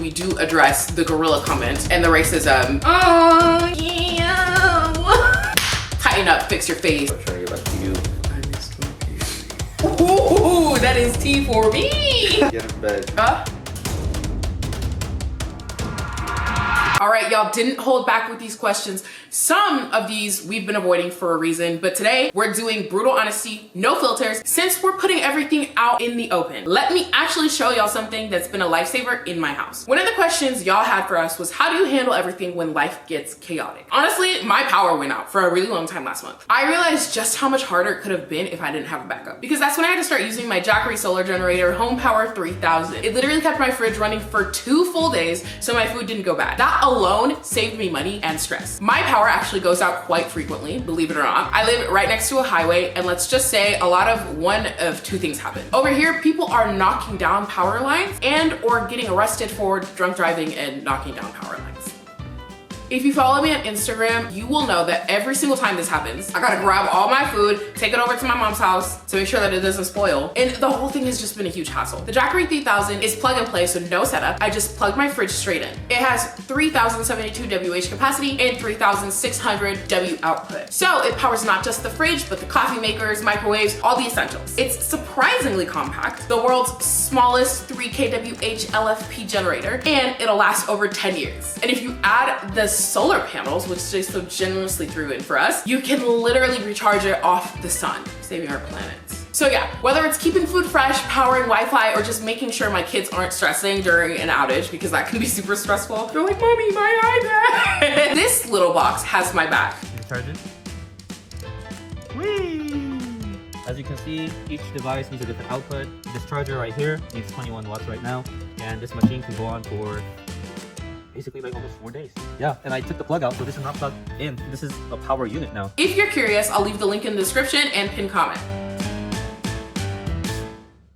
we do address the gorilla comment and the racism. Oh, yeah. Tighten up, fix your face. I'm trying to get back to you. Ooh, that is tea for me. Get in bed. All right, y'all, didn't hold back with these questions. Some of these we've been avoiding for a reason, but today we're doing brutal honesty, no filters, since we're putting everything out in the open. Let me actually show y'all something that's been a lifesaver in my house. One of the questions y'all had for us was, how do you handle everything when life gets chaotic? Honestly, my power went out for a really long time last month. I realized just how much harder it could have been if I didn't have a backup, because that's when I had to start using my Jackery solar generator HomePower 3000. It literally kept my fridge running for 2 full days so my food didn't go bad. That alone saved me money and stress. My power actually goes out quite frequently, believe it or not. I live right next to a highway, and let's just say a lot of one of 2 things happen. Over here, people are knocking down power lines and or getting arrested for drunk driving and knocking down power lines. If you follow me on Instagram, you will know that every single time this happens, I gotta grab all my food, take it over to my mom's house to make sure that it doesn't spoil. And the whole thing has just been a huge hassle. The Jackery 3000 is plug and play, so no setup. I just plugged my fridge straight in. It has 3072 WH capacity and 3600 W output. So it powers not just the fridge, but the coffee makers, microwaves, all the essentials. It's surprisingly compact, the world's smallest 3 kWh LFP generator, and it'll last over 10 years. And if you add the solar panels, which they so generously threw in for us, you can literally recharge it off the sun, saving our planet. So yeah, whether it's keeping food fresh, powering Wi-Fi, or just making sure my kids aren't stressing during an outage, because that can be super stressful. They're like, Mommy, my iPad. This little box has my back. Charge it. Whee! As you can see, each device needs a different output. This charger right here needs 21 watts right now, and this machine can go on for basically like almost 4 days. Yeah, and I took the plug out, so this is not plugged in. This is a power unit now. If you're curious, I'll leave the link in the description and pin comment.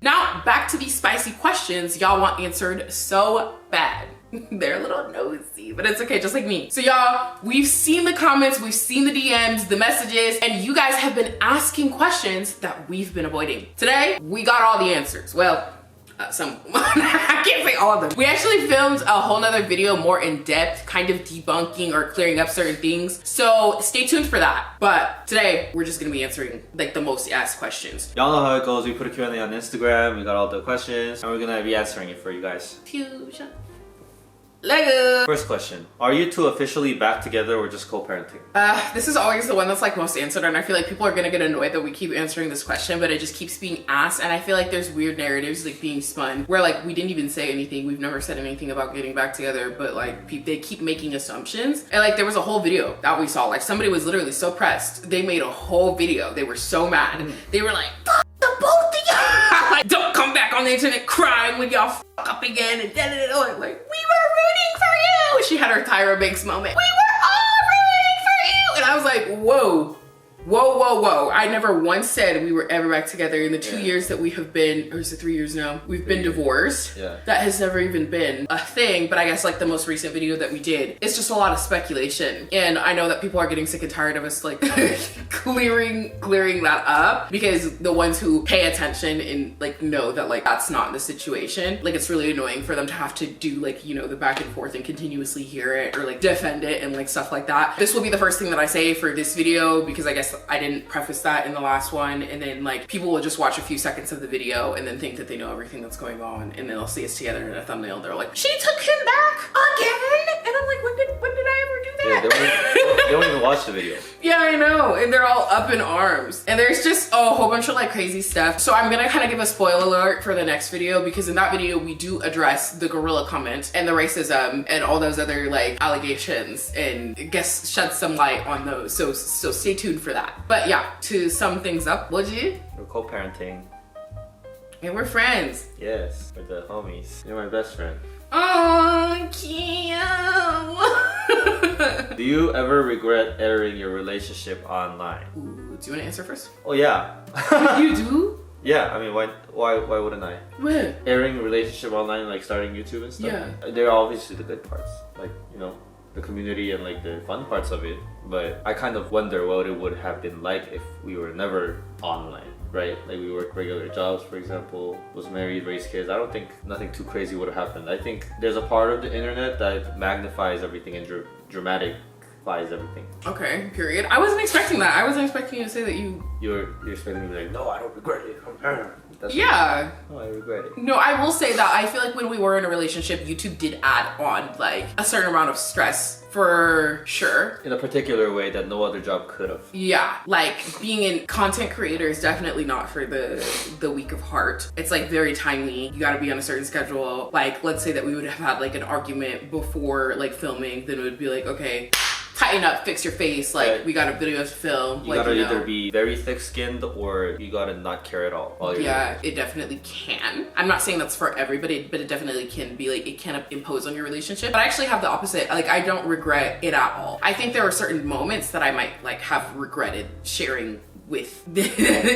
Now, back to these spicy questions y'all want answered so bad. They're a little nosy, but it's okay, just like me. So y'all, we've seen the comments, we've seen the DMs, the messages, and you guys have been asking questions that we've been avoiding. Today, we got all the answers. Well, some, I can't say all of them. We actually filmed a whole nother video more in depth, kind of debunking or clearing up certain things. So stay tuned for that. But today, we're just gonna be answering like the most asked questions. Y'all know how it goes. We put a Q&A on Instagram. We got all the questions, and we're gonna be answering it for you guys. Fusion. Lego. First question: are you two officially back together or just co-parenting? This is always the one that's like most answered, and I feel like people are gonna get annoyed that we keep answering this question, but it just keeps being asked, and I feel like there's weird narratives like being spun where like we didn't even say anything, we've never said anything about getting back together, but like they keep making assumptions. And like there was a whole video that we saw, like somebody was literally so pressed, they made a whole video, they were so mad. They were like, fuck the both of y'all! Like, don't come back on the internet crying when y'all fuck up again and da-da-da-da. Like, we were rooting for you! She had her Tyra Banks moment. We were all rooting for you! And I was like, whoa. Whoa, whoa, whoa. I never once said we were ever back together in the 2 years that we have been, or is it 3 years now? We've been divorced. Yeah. That has never even been a thing, but I guess like the most recent video that we did, it's just a lot of speculation. And I know that people are getting sick and tired of us like clearing that up, because the ones who pay attention and like know that like that's not the situation, like it's really annoying for them to have to do like, you know, the back and forth and continuously hear it or like defend it and like stuff like that. This will be the first thing that I say for this video, because I guess I didn't preface that in the last one, and then like people will just watch a few seconds of the video and then think that they know everything that's going on, and then they'll see us together in a thumbnail. They're like, she took him back again, and I'm like, when did I ever do that? Yeah, they don't even watch the video. Yeah, I know, and they're all up in arms, and there's just a whole bunch of like crazy stuff. So I'm gonna kind of give a spoiler alert for the next video, because in that video we do address the gorilla comment and the racism and all those other like allegations, and I guess shed some light on those. So stay tuned for that. But yeah, to sum things up, what'd you? We're co-parenting. And we're friends. Yes, we're the homies. You're my best friend. Oh, cute. Do you ever regret airing your relationship online? Ooh, do you want to answer first? Oh yeah. You do? Yeah, I mean, why wouldn't I? What? Airing a relationship online, like starting YouTube and stuff. Yeah. They're obviously the good parts, like, you know, the community and like the fun parts of it. But I kind of wonder what it would have been like if we were never online. right? Like we work regular jobs, for example, was married, raised kids. I don't think nothing too crazy would have happened. I think there's a part of the internet that magnifies everything and dramatifies everything. Okay, period. I wasn't expecting that. I wasn't expecting you to say that You're expecting me to be like, no, I don't regret it. That's Yeah. No, I regret it. No, I will say that I feel like when we were in a relationship, YouTube did add on like a certain amount of stress for sure. In a particular way that no other job could have. Yeah, like being a content creator is definitely not for the weak of heart. It's like very timely. You gotta be on a certain schedule. Like let's say that we would have had like an argument before like filming, then it would be like, okay, tighten up, fix your face, like Right. we got a video to film. You like, gotta you know. either be very thick-skinned or you gotta not care at all. Yeah, it definitely can. I'm not saying that's for everybody, but it definitely can be like, it can impose on your relationship. But I actually have the opposite. Like I don't regret it at all. I think there were certain moments that I might like have regretted sharing with the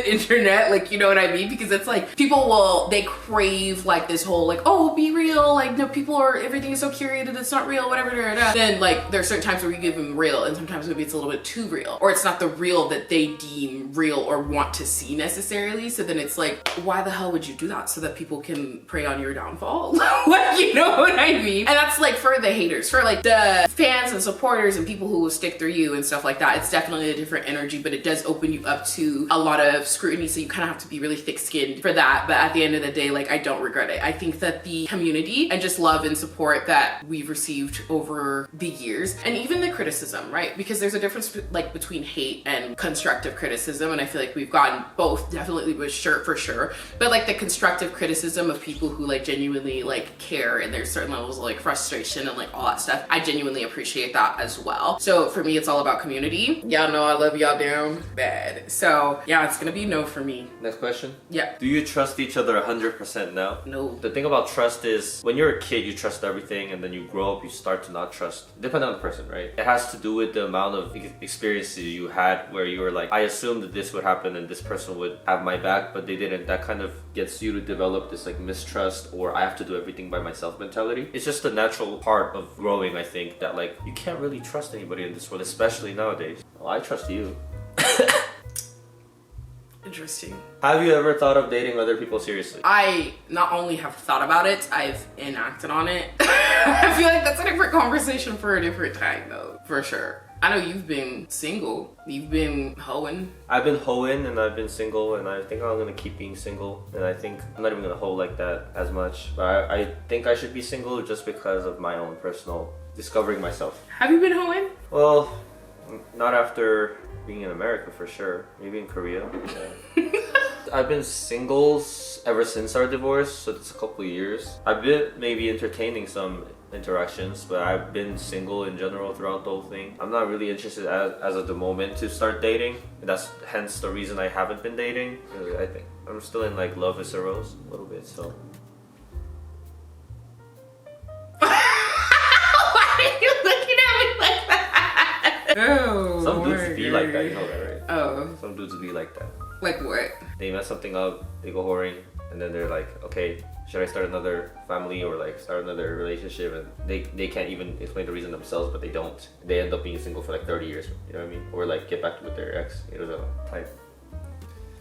internet, like, you know what I mean? Because it's like they crave like this whole like, oh, be real, like no, everything is so curated, it's not real, whatever. Then like there are certain times where you give them real, and sometimes maybe it's a little bit too real, or it's not the real that they deem real or want to see necessarily. So then it's like, why the hell would you do that? So that people can prey on your downfall? Like, you know what I mean? And that's like for the haters, for like the fans and supporters and people who will stick through you and stuff like that. It's definitely a different energy, but it does open you up to a lot of scrutiny, so you kind of have to be really thick-skinned for that. But at the end of the day, like I don't regret it. I think that the community and just love and support that we've received over the years, and even the criticism, right? Because there's a difference like between hate and constructive criticism, and I feel like we've gotten both definitely with for sure. But like the constructive criticism of people who like genuinely like care, and there's certain levels of like frustration and like all that stuff, I genuinely appreciate that as well. So for me, it's all about community. Y'all know I love y'all down bad. So yeah, it's gonna be no for me. Next question. Yeah. Do you trust each other 100% now? No. The thing about trust is when you're a kid, you trust everything, and then you grow up, you start to not trust. Depending on the person, right? It has to do with the amount of experiences you had where you were like, I assumed that this would happen and this person would have my back, but they didn't. That kind of gets you to develop this like mistrust, or I have to do everything by myself mentality. It's just a natural part of growing, I think, that like you can't really trust anybody in this world, especially nowadays. Well, I trust you. Interesting. Have you ever thought of dating other people seriously? I not only have thought about it, I've enacted on it. I feel like that's a different conversation for a different time though, for sure. I know you've been single. You've been hoeing. I've been hoeing and I've been single, and I think I'm gonna keep being single. And I think I'm not even gonna hoe like that as much. But I think I should be single just because of my own personal discovering myself. Have you been hoeing? Well, not after being in America for sure. Maybe in Korea. Yeah. I've been single ever since our divorce, so it's a couple of years. I've been maybe entertaining some interactions, but I've been single in general throughout the whole thing. I'm not really interested as of the moment to start dating. That's hence the reason I haven't been dating. I think I'm still in like love is a rose a little bit, so. Why are you looking at me like that? Oh, some dudes be like that, you know that, right? Oh. Some dudes be like that. Like what? They mess something up, they go whoring, and then they're like, okay, should I start another family or like start another relationship? And they can't even explain the reason themselves, but they don't. They end up being single for like 30 years, you know what I mean? Or like get back with their ex, you know, the type.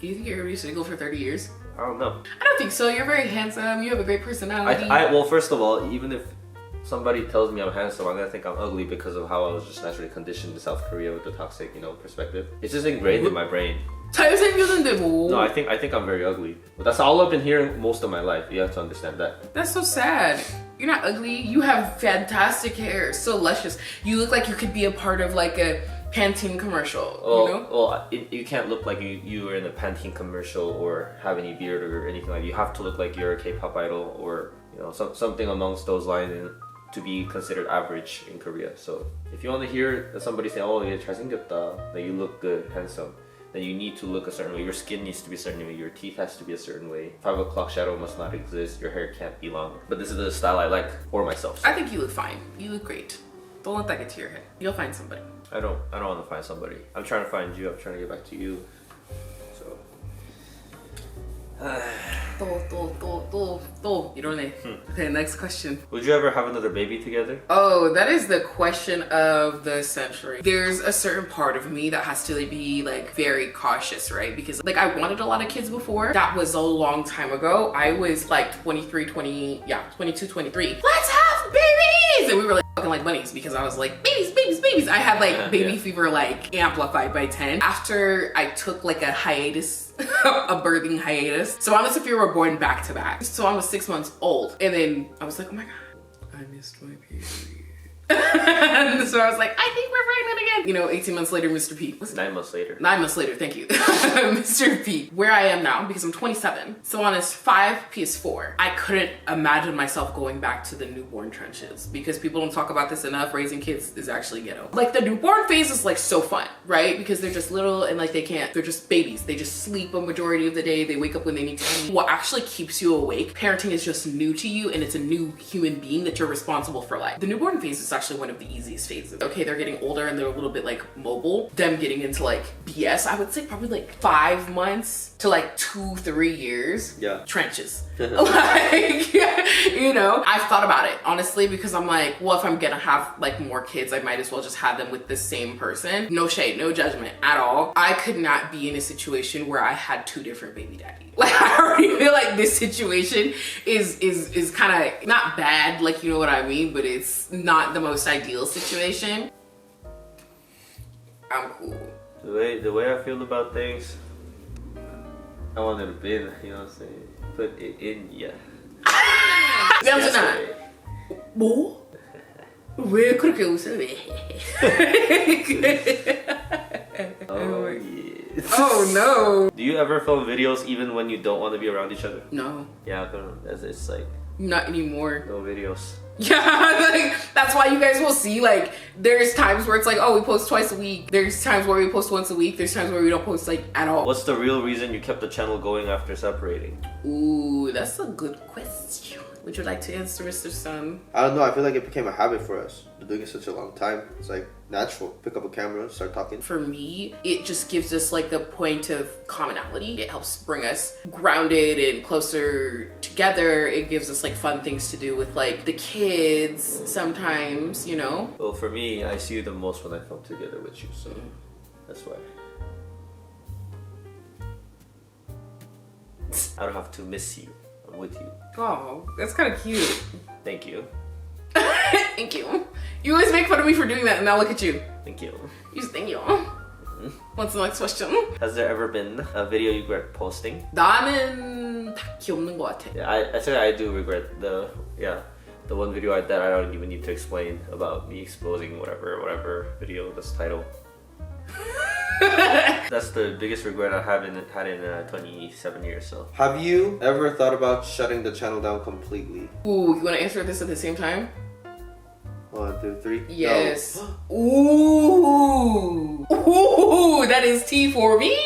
Do you think you're gonna be single for 30 years? I don't know. I don't think so. You're very handsome. You have a great personality. Well, first of all, even if somebody tells me I'm handsome, I'm gonna think I'm ugly because of how I was just naturally conditioned to South Korea with the toxic, perspective. It's just ingrained in my brain. 잘생겼는데 뭐. No, I think I'm very ugly. But that's all I've been hearing most of my life. You have to understand that. That's so sad. You're not ugly. You have fantastic hair. So luscious. You look like you could be a part of like a Pantene commercial, you know? Well, you can't look like you were in a Pantene commercial or have any beard or anything like that. You have to look like you're a K-pop idol or something amongst those lines to be considered average in Korea. So if you want to hear somebody say, oh, you're 잘생겼다, that you look good, handsome, then you need to look a certain way. Your skin needs to be a certain way. Your teeth has to be a certain way. 5 o'clock shadow must not exist. Your hair can't be long. But this is the style I like for myself. So. I think you look fine. You look great. Don't let that get to your head. You'll find somebody. I don't want to find somebody. I'm trying to find you. I'm trying to get back to you. So. 또 이러네. Okay, next question. Would you ever have another baby together? Oh, that is the question of the century. There's a certain part of me that has to be like very cautious, right? Because like I wanted a lot of kids before. That was a long time ago. I was like 22, 23. Let's have babies! And we were like fucking like bunnies because I was like, babies. I had like baby fever like amplified by 10. After I took like a hiatus, a birthing hiatus. So Anna and Sophia were born back to back. So I was 6 months old. And then I was like, oh my God, I missed my period. So I was like, I think we're pregnant again. You know, 18 months later, Mr. P. What's 9 months later. 9 months later, thank you. Mr. P. Where I am now, because I'm 27. Someone is 5, P is 4. I couldn't imagine myself going back to the newborn trenches because people don't talk about this enough. Raising kids is actually ghetto. Like the newborn phase is like so fun, right? Because they're just little and like they're just babies. They just sleep a majority of the day. They wake up when they need to eat. What actually keeps you awake, parenting is just new to you and it's a new human being that you're responsible for life. The newborn phase is actually one of the easiest phases. Okay, they're getting older and they're a little bit like mobile. Them getting into like BS, I would say probably like 5 months to like 2-3 years. Yeah. Trenches. Like, you know, I've thought about it honestly because I'm like, well, if I'm gonna have like more kids, I might as well just have them with the same person. No shade, no judgment at all. I could not be in a situation where I had 2 different baby daddies. Like I already feel like this situation is kind of not bad, like you know what I mean, but it's not the most ideal situation. I'm cool. The way I feel about things, I want it to be in, you know what I'm saying? Put it in, yeah. 명준아, 뭐? 왜 그렇게 웃어? Oh, yes. Oh no. Do you ever film videos even when you don't want to be around each other? No, Yeah, it's like not anymore. no videos. Yeah, like that's why you guys will see like there's times where it's like, oh, we post twice a week. There's times where we post once a week. There's times where we don't post like at all. What's the real reason you kept the channel going after separating? Ooh, that's a good question. Would you like to answer, Mr. Sun? I don't know. I feel like it became a habit for us. Been doing it such a long time. It's like natural. Pick up a camera, start talking. For me, it just gives us like the point of commonality. It helps bring us grounded and closer together. It gives us like fun things to do with like the kids sometimes, you know? Well, for me, I see you the most when I film together with you, so that's why. I don't have to miss you. I'm with you. Oh, that's kind of cute. Thank you. Thank you. You always make fun of me for doing that, and now look at you. Thank you. You just thank you. What's the next question? Has there ever been a video you regret posting? 나는 딱히 없는 것 같아. Yeah, I think I do regret the one video that I don't even need to explain about me exposing whatever video that's title. That's the biggest regret I had in 27 years. So. Have you ever thought about shutting the channel down completely? Ooh, you want to answer this at the same time? 1, 2, 3. Yes. Ooh. Ooh, that is tea for me.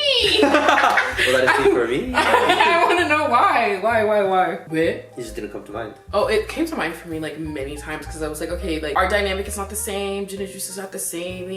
Well, that is it for me. I want to know why. Why? Where? It just didn't come to mind. Oh, it came to mind for me like many times because I was like, okay, like our dynamic is not the same. Gin and juice is not the same.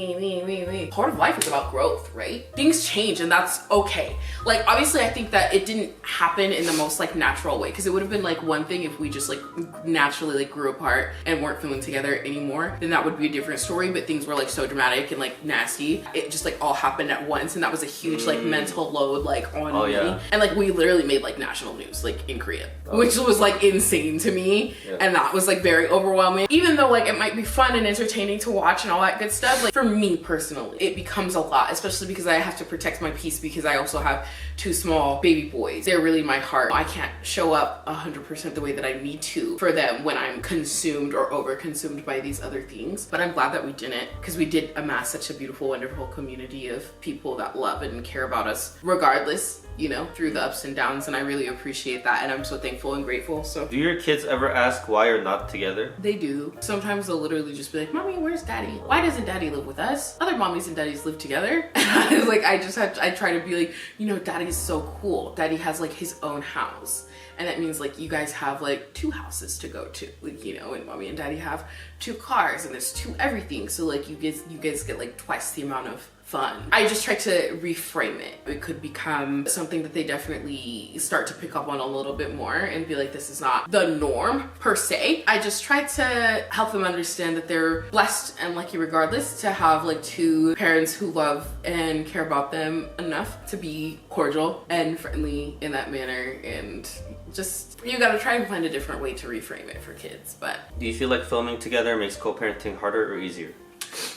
Part of life is about growth, right? Things change and that's okay. Like obviously I think that it didn't happen in the most like natural way because it would have been like one thing if we just like naturally like grew apart and weren't feeling together anymore. Then that would be a different story. But things were like so dramatic and like nasty. It just like all happened at once and that was a huge like mental load like on me. Yeah. And like we literally made like national news like in Korea, which was like insane to me. Yeah. And that was like very overwhelming. Even though like it might be fun and entertaining to watch and all that good stuff, like for me personally, it becomes a lot, especially because I have to protect my peace because I also have 2 small baby boys. They're really my heart. I can't show up 100% the way that I need to for them when I'm consumed or over consumed by these other things. But I'm glad that we didn't because we did amass such a beautiful, wonderful community of people that love and care about us regardless, you know, through the ups and downs. And I really appreciate that. And I'm so thankful and grateful. So Do your kids ever ask why you're not together? they do. Sometimes they'll literally just be like, Mommy, where's Daddy? Why doesn't Daddy live with us? Other mommies and daddies live together. And I was like, I try to be like, you know, Daddy's so cool. Daddy has like his own house. And that means like you guys have like 2 houses to go to, like, you know, and mommy and daddy have 2 cars and there's 2 everything. So like you guys get like twice the amount of fun. I just try to reframe it. It could become something that they definitely start to pick up on a little bit more and be like, this is not the norm per se. I just try to help them understand that they're blessed and lucky regardless to have like 2 parents who love and care about them enough to be cordial and friendly in that manner. And just, you gotta try and find a different way to reframe it for kids. But Do you feel like filming together makes co-parenting harder or easier?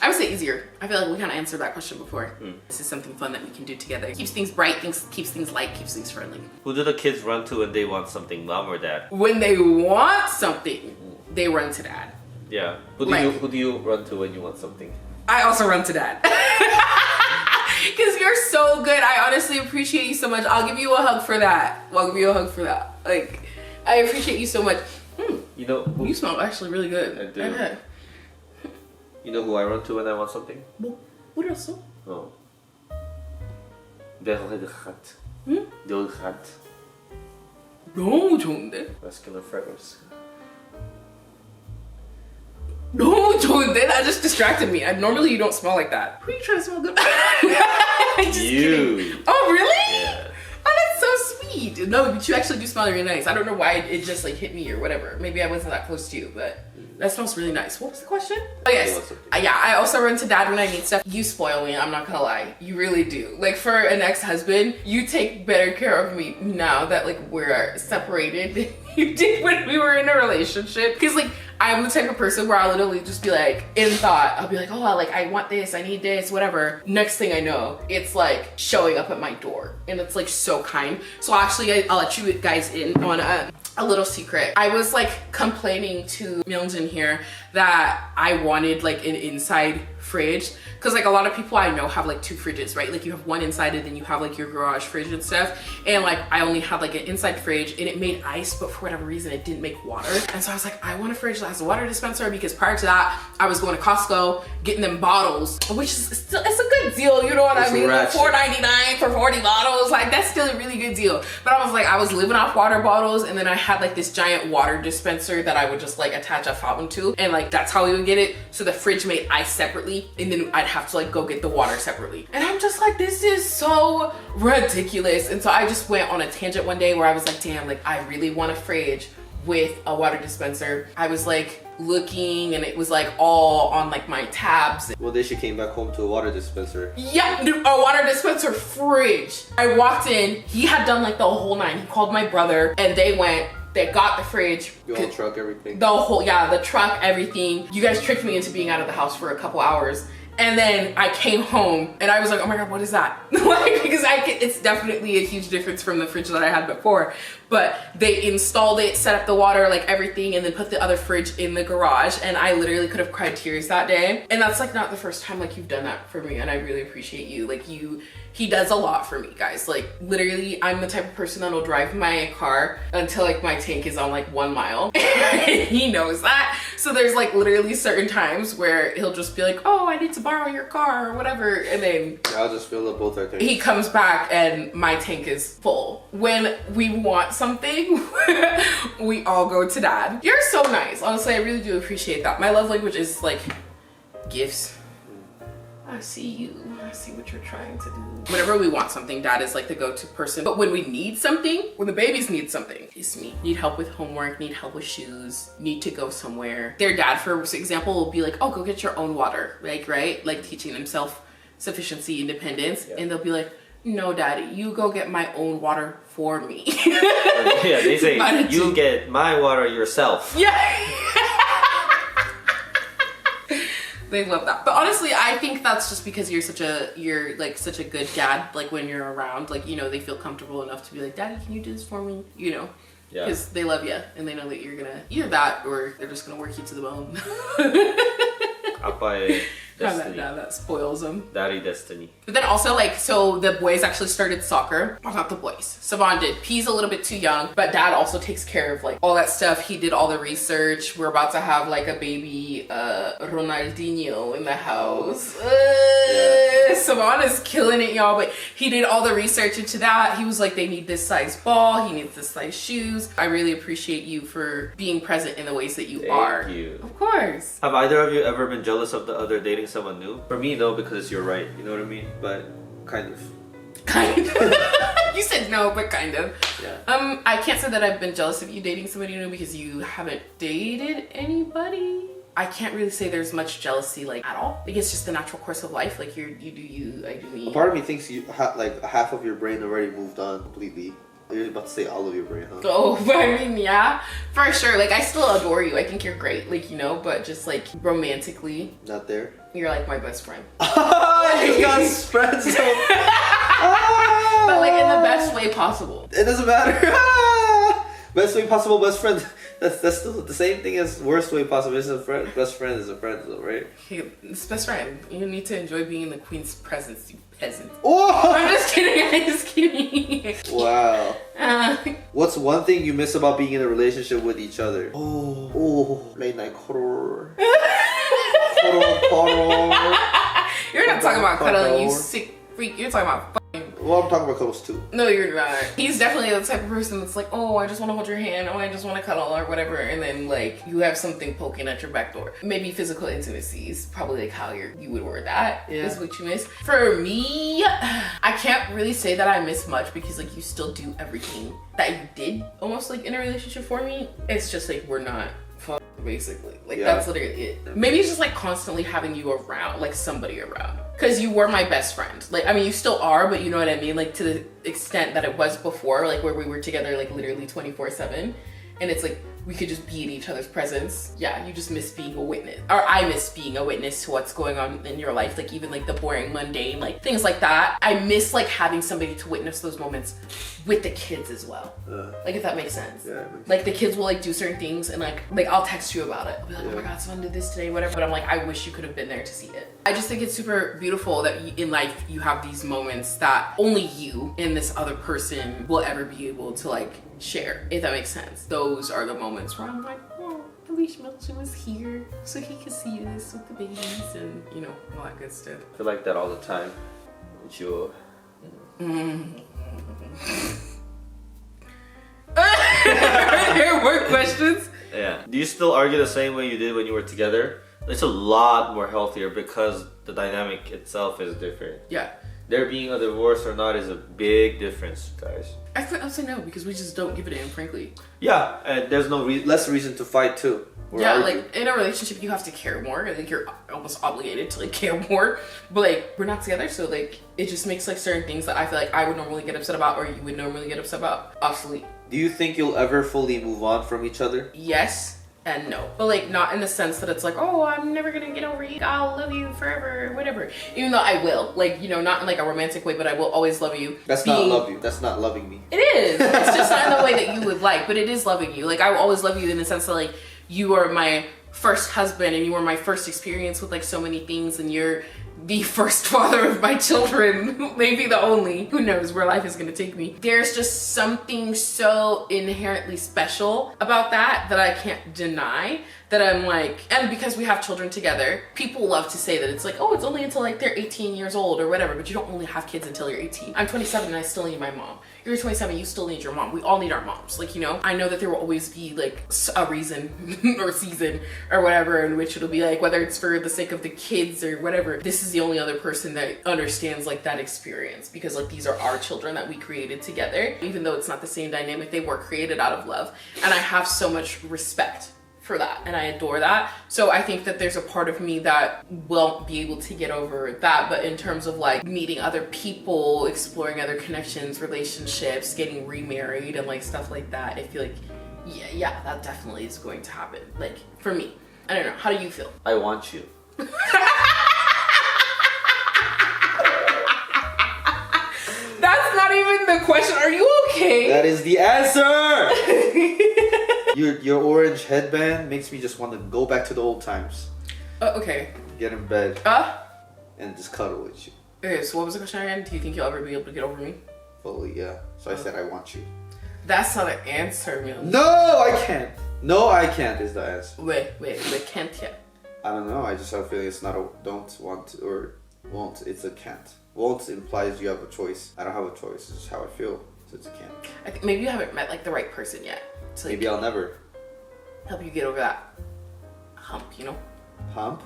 I would say easier. I feel like we kind of answered that question before. This is something fun that we can do together. Keeps things bright, keeps things light, keeps things friendly. Who do the kids run to when they want something, mom or dad? When they want something, they run to dad. Yeah. Who do you run to when you want something? I also run to dad. Because you're so good. I honestly appreciate you so much. I'll give you a hug for that. Like, I appreciate you so much. You know who, You smell actually really good. I do. Okay. You know who I run to when I want something? 뭐랬어? Oh. Deodorant. Deodorant. 너무 좋은데? Masculine fragrance. 너무 좋은데? That just distracted me. Normally you don't smell like that. Who are you trying to smell good? Just You. kidding. Oh, really? Yeah. Oh, that's so sweet. No, but you actually do smell really nice. I don't know why it just like hit me or whatever. Maybe I wasn't that close to you, but that smells really nice. What was the question? Oh, yes. Yeah, I also run to dad when I need stuff. You spoil me, I'm not gonna lie. You really do. Like, for an ex-husband, you take better care of me now that like we're separated than you did when we were in a relationship. Because like, I'm the type of person where I'll literally just be like, in thought, I'll be like, oh, I want this, I need this, whatever. Next thing I know, it's like showing up at my door. And it's like so kind. So actually, I'll let you guys in on a little secret. I was like complaining to Myungjin here that I wanted like an inside fridge. Cause like a lot of people I know have like 2 fridges, right? Like you have one inside and then you have like your garage fridge and stuff. And like I only had like an inside fridge and it made ice, but for whatever reason it didn't make water. And so I was like, I want a fridge that has a water dispenser, because prior to that, I was going to Costco, getting them bottles, which is still, it's a good deal, you know what I mean? Like $4.99 for 40 bottles, like that's still a really good deal. But I was like, I was living off water bottles, and then I had like this giant water dispenser that I would just like attach a fountain to, and like that's how we would get it. So the fridge made ice separately, and then I'd have to like go get the water separately. And I'm just like, this is so ridiculous. And so I just went on a tangent one day where I was like, damn, like I really want a fridge with a water dispenser. I was like looking and it was like all on like my tabs. One day she came back home to a water dispenser. Yeah, dude, a water dispenser fridge. I walked in, he had done like the whole 9. He called my brother and they got the fridge. The whole truck, everything. The truck, everything. You guys tricked me into being out of the house for a couple hours. And then I came home and I was like, oh my God, what is that? Like, because it's definitely a huge difference from the fridge that I had before. But they installed it, set up the water, like everything, and then put the other fridge in the garage. And I literally could have cried tears that day. And that's like not the first time like you've done that for me. And I really appreciate you. Like he does a lot for me, guys. Like literally, I'm the type of person that'll drive my car until like my tank is on like 1 mile. He knows that. So there's like literally certain times where he'll just be like, oh, I need to borrow your car or whatever. And then I'll just fill up both our tanks. he comes back and my tank is full. When we want something, we all go to dad. You're so nice. Honestly, I really do appreciate that. My love language is like gifts. I see you. I see what you're trying to do. Whenever we want something, dad is like the go-to person. But when we need something, when the babies need something, it's me. Need help with homework, need help with shoes, need to go somewhere. Their dad, for example, will be like, oh, go get your own water. Like, right? Like teaching them self-sufficiency, independence. Yeah. And they'll be like, no, daddy, you go get my own water for me. Yeah, they say, you get my water yourself. Yeah. They love that. But honestly, I think that's just because you're such a good dad. Like when you're around, like, you know, they feel comfortable enough to be like, daddy, can you do this for me? You know, because they love you and they know that you're gonna either that or they're just gonna work you to the bone. 아빠의 Destiny. That spoils him. Daddy destiny. But then also like, so the boys actually started soccer. Well, not the boys. Savon did. P's a little bit too young, but dad also takes care of like all that stuff. He did all the research. We're about to have like a baby Ronaldinho in the house. Savon is killing it, y'all, but he did all the research into that. He was like, they need this size ball. He needs this size shoes. I really appreciate you for being present in the ways that you are. Thank you. Of course. Have either of you ever been jealous of the other dating someone new? For me, no, because you're right. You know what I mean? But kind of. Kind of. You said no, but kind of. Yeah. I can't say that I've been jealous of you dating somebody new because you haven't dated anybody. I can't really say there's much jealousy like at all. Like it's just the natural course of life. Like you do you, I do me. A part of me thinks you like half of your brain already moved on completely. You're about to say all of your brain, huh? Oh, but I mean, yeah, for sure. Like I still adore you. I think you're great. Like, you know, but just like romantically, Not there. you're like my best friend. You got friends. But like in the best way possible. It doesn't matter. Best way possible, best friend. That's still the same thing as worst way possible. It's a friend. Best friend is a friend, though, right? Hey, it's best friend. You need to enjoy being in the queen's presence, you peasant. Oh! I'm just kidding. I'm just kidding. Wow. What's one thing you miss about being in a relationship with each other? Oh, late night cuddle. Cuddle. You're not talking about cuddling, you sick freak. You're talking about fucking. Well, I'm talking about cuddles too. No, you're not. He's definitely the type of person that's like, oh, I just want to hold your hand. Oh, I just want to cuddle or whatever. And then like you have something poking at your back door. Maybe physical intimacy is probably like how you would word that. Yeah. Is what you miss. For me, I can't really say that I miss much because like you still do everything that you did almost like in a relationship for me. It's just like we're not basically like that's literally it. Maybe it's just like constantly having you around, like somebody around, because you were my best friend. Like I mean you still are, but you know what I mean, like to the extent that it was before, like where we were together like literally 24/7, and it's like we could just be in each other's presence. Yeah, you just miss being a witness, or I miss being a witness to what's going on in your life, like even like the boring, mundane, like things like that. I miss like having somebody to witness those moments with the kids as well. Like if that makes sense. Yeah, it makes like the kids will like do certain things and like I'll text you about it. I'll be like, oh my god, someone did this today, whatever. But I'm like, I wish you could have been there to see it. I just think it's super beautiful that in life you have these moments that only you and this other person will ever be able to like share, if that makes sense. Those are the moments where I'm like, oh, I wish Milton was here so he could see this with the babies and you know, all that good stuff. I feel like that all the time. With you. Are there more questions? Yeah. Do you still argue the same way you did when you were together? It's a lot more healthier because the dynamic itself is different. Yeah. There being a divorce or not is a big difference, guys. I'll say no because we just don't give it in, frankly. Yeah, and there's no less reason to fight too. Or Yeah, argue. like in a relationship you have to care more. I think you're almost obligated to like care more. But like we're not together, so like it just makes like certain things that I feel like I would normally get upset about or you would normally get upset about obsolete. Do you think you'll ever fully move on from each other? Yes and no, but like not in the sense that it's like, oh, I'm never gonna get over you, I'll love you forever or whatever, even though I will, like, you know, not in like a romantic way, but I will always love you. That's not love you, that's not loving me. It is, it's just not in the way that you would like, but it is loving you. Like I will always love you in the sense that like you are my first husband and you were my first experience with like so many things and you're the first father of my children, maybe the only. Who knows where life is gonna take me. There's just something so inherently special about that I can't deny, that I'm like, and because we have children together, people love to say that it's like, oh, it's only until like they're 18 years old or whatever, but you don't only have kids until you're 18. I'm 27 and I still need my mom. You're 27, you still need your mom. We all need our moms. Like, you know, I know that there will always be like a reason or season or whatever in which it'll be like, whether it's for the sake of the kids or whatever, this is the only other person that understands like that experience, because like these are our children that we created together. Even though it's not the same dynamic, they were created out of love. And I have so much respect for that and I adore that. So I think that there's a part of me that won't be able to get over that. But in terms of like meeting other people, exploring other connections, relationships, getting remarried and like stuff like that, I feel like yeah, that definitely is going to happen. Like for me, I don't know, how do you feel? I want you. That's not even the question. Are you okay? That is the answer. Your orange headband makes me just want to go back to the old times. Okay. Get in bed Uh? and just cuddle with you. Okay, so what was the question again? Do you think you'll ever be able to get over me? Fully, yeah. So I said I want you. That's not an answer, man. No, I can't. No, I can't is the answer. Wait, can't yet. I don't know. I just have a feeling it's not a don't want or won't. It's a can't. Won't implies you have a choice. I don't have a choice. It's just how I feel. So it's a can't. I think maybe you haven't met like the right person yet to like, Maybe I'll never. help you get over that hump, you know? Hump?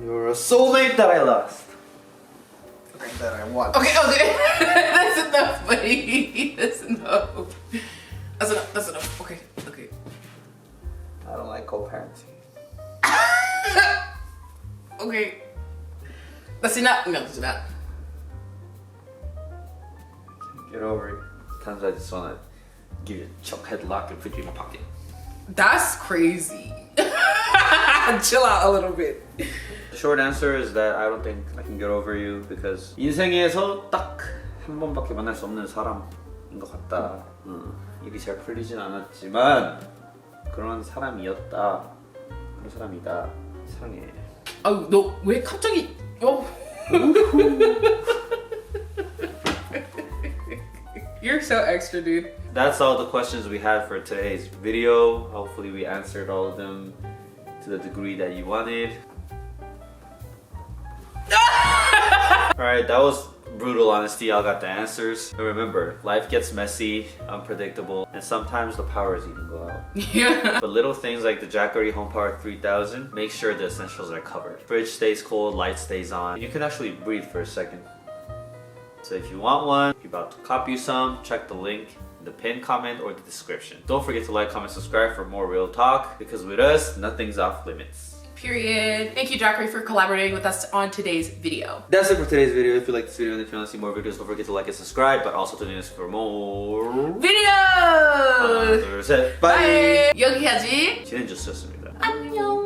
You're a soulmate that I lost. Okay. That I want. Okay. That's enough, buddy. That's enough. That's enough. Okay. I don't like co-parenting. Okay. That's enough. No, that's enough. Get over it. Sometimes I just want to give you a choke headlock and put you in my pocket. That's crazy. Chill out a little bit. The short answer is that I don't think I can get over you because 인생에서 딱 한 번밖에 만날 수 없는 사람인 것 같다. 일이 잘 풀리진 않았지만 그런 사람이었다. 그런 사람이다. 사랑해. 아, 너 왜 갑자기? You're so extra, dude. That's all the questions we had for today's video. Hopefully we answered all of them to the degree that you wanted. Alright, that was brutal honesty. Y'all got the answers. And remember, life gets messy, unpredictable, and sometimes the powers even go out. Yeah. But little things like the Jackery HomePower 3000, make sure the essentials are covered. Fridge stays cold, light stays on. You can actually breathe for a second. So if you want one, if you're about to copy some, check the link in the pinned comment or the description. Don't forget to like, comment, subscribe for more real talk, because with us, nothing's off limits. Period. Thank you, Jackery, for collaborating with us on today's video. That's it for today's video. If you like this video and if you want to see more videos, don't forget to like and subscribe, but also tune in for more videos! 둘, 셋, Bye! 여기까지. 진행해주셨습니다. 안녕.